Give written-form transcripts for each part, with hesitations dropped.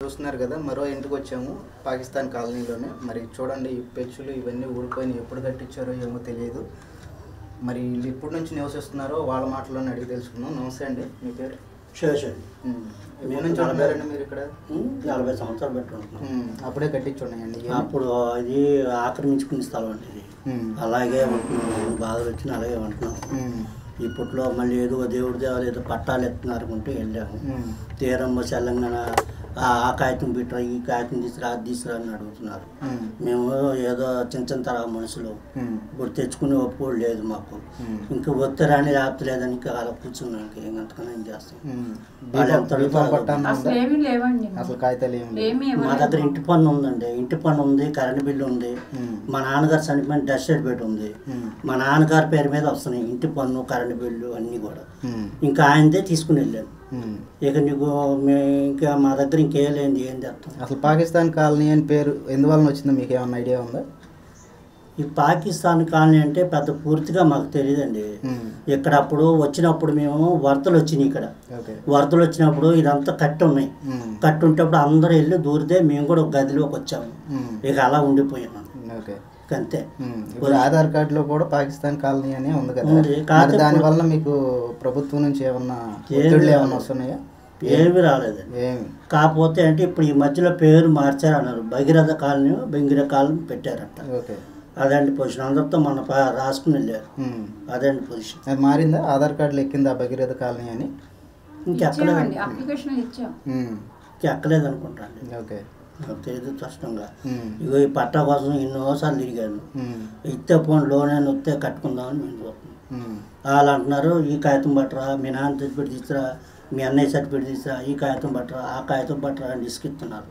చూస్తున్నారు కదా, మరో ఇంటికి వచ్చాము పాకిస్తాన్ కాలనీలోనే. మరి చూడండి, ఈ పెచ్చులు ఇవన్నీ ఊడిపోయినాయి. ఎప్పుడు కట్టించారో ఏమో తెలియదు. మరి వీళ్ళు ఎప్పటి నుంచి నివసిస్తున్నారో వాళ్ళ మాటల్లోనే అడిగి తెలుసుకున్నాం. నమస్తే అండి, మీ పేరు? శేషండి. ఎప్పటి నుంచి ఉన్నారండి మీరు ఇక్కడ? 40 సంవత్సరాలు పెట్టుకుంటున్నాం. అప్పుడే కట్టించున్నాయండి? అప్పుడు అది ఆక్రమించుకునే స్థలం అండి ఇది. అలాగే ఉంటున్నాం, బాధలు వచ్చినా అలాగే ఉంటున్నాం. ఇప్పట్లో మళ్ళీ ఏదో దేవుడి దేవాలు ఏదో పట్టాలు ఎత్తున్నారు అనుకుంటూ వెళ్ళాము. తీరమ్మ తెలంగాణ ఆ కాగితం పెట్టరా, ఈ కాగితం తీసుకురా, అది తీసుకురా అని అడుగుతున్నారు. మేము ఏదో చిన్న తరహా మనుషులు ఇప్పుడు తెచ్చుకునే ఒప్పుకోడు లేదు మాకు. ఇంకా వస్తే రాని లేకపోతే లేదని ఇంకా అలా కూర్చున్నాం. ఇంకంతకన్నా ఏం చేస్తాం? అసలు కాగితాలు మా దగ్గర ఇంటి పన్ను ఉందండి, ఇంటి పన్ను ఉంది, కరెంట్ బిల్లు ఉంది. మా నాన్నగారు చనిపోయిన డెత్ సర్టిఫికేట్ ఉంది. మా నాన్నగారి పేరు మీద వస్తున్నాయి ఇంటి పన్ను, కరెంట్ బిల్లు అన్నీ కూడా. ఇంకా ఆయనదే తీసుకుని వెళ్ళాను. ఇక నీకు ఇంకా మా దగ్గర ఇంకేం లేదు, ఏం చేస్తాం? అసలు పాకిస్తాన్ కాలనీ అని పేరు ఎందువల్ల వచ్చిందో మీకు ఏమన్నా ఐడియా ఉందా? ఈ పాకిస్తాన్ కాలనీ అంటే పెద్ద పూర్తిగా మాకు తెలియదండి. ఇక్కడ అప్పుడు వచ్చినప్పుడు మేము వరదలు వచ్చినాయి. ఇక్కడ వరదలు వచ్చినప్పుడు ఇదంతా కట్టి ఉన్నాయి. కట్టి ఉంటప్పుడు అందరూ వెళ్ళి దూరితే మేము కూడా ఒక గదిలోకి వచ్చాము. ఇక అలా ఉండిపోయాము. అంతే. ఇప్పుడు ఆధార్ కార్డులో కూడా పాకిస్తాన్ కాలనీ అని ఉంది కదా, దానివల్ల మీకు ప్రభుత్వం నుంచి ఏమన్నా వస్తున్నాయా? ఏమి రాలేదండి. కాకపోతే అంటే ఇప్పుడు ఈ మధ్యలో పేరు మార్చారు అన్నారు. భగీరథ కాలనీ, బెంగిర కాలనీ పెట్టారంట. అదండి పొజిషన్. అందరితో మన రాసుకుని వెళ్ళారు. అదండి పొజిషన్. అది మారిందా? ఆధార్ కార్డులో ఎక్కిందా భగీరథ కాలనీ అని? ఇంకెక్కలేదు అనుకుంటాను. ఓకే, నాకు తెలియదు స్పష్టంగా. ఇగో ఈ పట్టా కోసం ఎన్నోసార్లు తిరిగాను. ఇస్తే పోను లోన్ అని వస్తే కట్టుకుందామని మేము చూస్తున్నాం. వాళ్ళు అంటున్నారు ఈ కాగితం పట్టరా, మీ నాన్న సర్టిఫికేట్ తీసుకురా, మీ అన్నయ్య సర్టిఫికేట్ తీసుకురా, ఈ కాగితం పట్టరా, ఆ కాగితం పట్టరా అని ఇస్తున్నారు.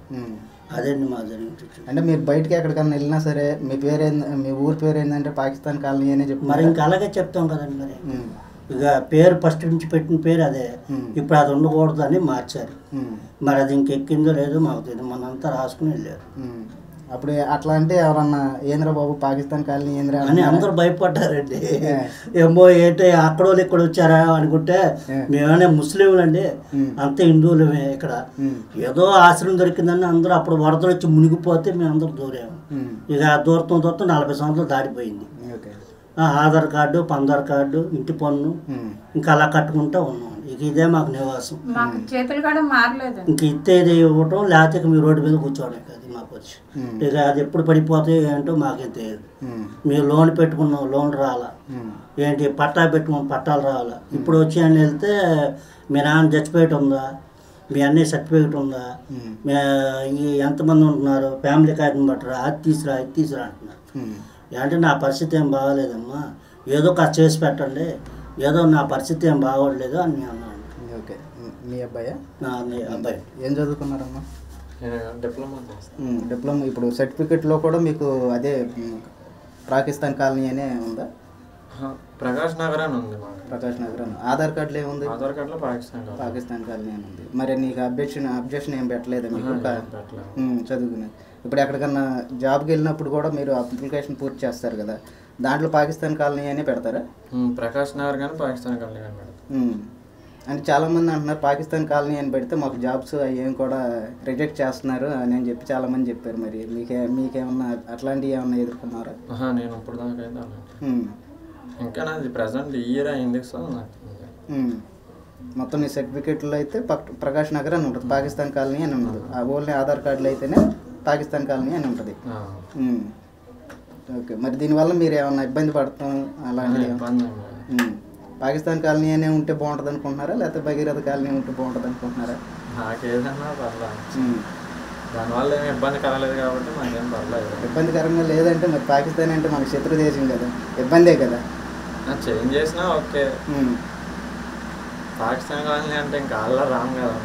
అదేండి మా జరిగింది. అంటే మీరు బయటకి ఎక్కడికన్నా వెళ్ళినా సరే మీ పేరు మీ ఊరి పేరు ఏంటంటే పాకిస్తాన్ కాలనీ అనే చెప్పి మరి ఇంకా అలాగే చెప్తాం కదండి. మరి ఇక పేరు ఫస్ట్ నుంచి పెట్టిన పేరు అదే. ఇప్పుడు అది ఉండకూడదు అని మార్చారు. మరి అది ఇంకెక్కిందో లేదో మాకు తెలియదు. మనంతా రాసుకుని వెళ్ళారు. అప్పుడు అట్లా అంటే ఎవరన్నా ఏంద్ర బాబు పాకిస్తాన్ కాలనీ ఏంద్ర అని అందరూ భయపడ్డారండి. ఏమో ఏంటో అక్కడ వాళ్ళు ఇక్కడ వచ్చారా అనుకుంటే మేమనే ముస్లింలు అండి, అంత హిందువులమే. ఇక్కడ ఏదో ఆశ్రయం దొరికిందని అందరూ అప్పుడు వరదలు వచ్చి మునిగిపోతే మేము అందరూ దూరాము. ఇక దూరతం 40 సంవత్సరాలు దాటిపోయింది. ఆధార్ కార్డు, పందార్ కార్డు, ఇంటి పన్ను ఇంకా అలా కట్టుకుంటూ ఉన్నాం. ఇక ఇదే మాకు నివాసం. ఇంక ఇత్తేది ఇవ్వటం, లేకపోతే మీ రోడ్డు మీద కూర్చోవడం. అది మాకు వచ్చి ఇక అది ఎప్పుడు పడిపోతాయి ఏంటో మాకేం తెలియదు. మీరు లోన్ పెట్టుకున్నాం, లోన్ రావాలా ఏంటి, పట్టా పెట్టుకున్నాం, పట్టాలు రావాలా. ఇప్పుడు వచ్చి అని వెళ్తే మీ నాన్న చచ్చిపోయేట ఉందా, మీ అన్నయ్య సర్టిఫికేట్ ఉందా, ఈ ఎంతమంది ఉంటున్నారు, ఫ్యామిలీ కాగితం పట్టరా, అది తీసుకురా, ఇది తీసుకురా అంటున్నారు. అంటే నా పరిస్థితి ఏం బాగోలేదమ్మా, ఏదో ఖర్చు చేసి పెట్టండి, ఏదో నా పరిస్థితి ఏం బాగోలేదు అని నేను అన్నాను. ఓకే, మీ అబ్బాయా? మీ అబ్బాయి. ఏం చదువుకున్నారమ్మా? డిప్లొమా. ఇప్పుడు సర్టిఫికెట్లో కూడా మీకు అదే పాకిస్తాన్ కాలనీ అనే ఉందా? ప్రకాష్ నగర్ అని ఉంది. ప్రకాష్ నగర్ అని. ఆధార్ కార్డులో ఏముంది? ఆధార్ కార్డులో పాకిస్తాన్ కాలనీ అని ఉంది. మరి నీకు అబ్జెక్షన్ ఏం పెట్టలేదా మీకు చదువుకునే? ఇప్పుడు ఎక్కడికన్నా జాబ్కి వెళ్ళినప్పుడు కూడా మీరు అప్లికేషన్ పూర్తి చేస్తారు కదా, దాంట్లో పాకిస్తాన్ కాలనీ అనే పెడతారా? ప్రకాష్ నగర్ కానీ పాకిస్తాన్ కాలనీ కానీ పెడతారు. అంటే చాలామంది అంటున్నారు పాకిస్తాన్ కాలనీ అని పెడితే మాకు జాబ్స్ ఏం కూడా రిజెక్ట్ చేస్తున్నారు అని చెప్పి చాలామంది చెప్పారు. మరి మీకేమన్నా అట్లాంటివి ఏమన్నా ఎదుర్కొన్నారా? నేను ఇప్పుడు దాకా ఇంకా నాది ప్రజెంట్ ఇయర్ అయింది. సో మొత్తం మీ సర్టిఫికేట్లో అయితే ప్రకాష్ నగర్ అని ఉంటుంది, పాకిస్తాన్ కాలనీ అని ఉండదు. ఓన్లీ ఆధార్ కార్డులో అయితేనే పాకిస్తాన్ కాలనీ అని ఉంటుంది. ఓకే, మరి దీనివల్ల మీరు ఏమన్నా ఇబ్బంది పడతాం అలాంటిది? పాకిస్తాన్ కాలనీ అనే ఉంటే బాగుంటుంది అనుకుంటున్నారా, లేకపోతే భగీరథ కాలనీ ఉంటే బాగుంటుంది అనుకుంటున్నారా? నాకేదన్నా పర్లేదు, దానివల్ల ఏమి ఇబ్బంది కలగలేదు కాబట్టి మాకేం పర్లేదు. ఇబ్బందికరంగా లేదంటే మరి పాకిస్తాన్ అంటే మనకు శత్రు దేశం కదా, ఇబ్బందే కదా. చేంజ్ చేసినా ఓకే. పాకిస్తాన్ కాలనీ అంటే ఇంకా అలా రాము కదా.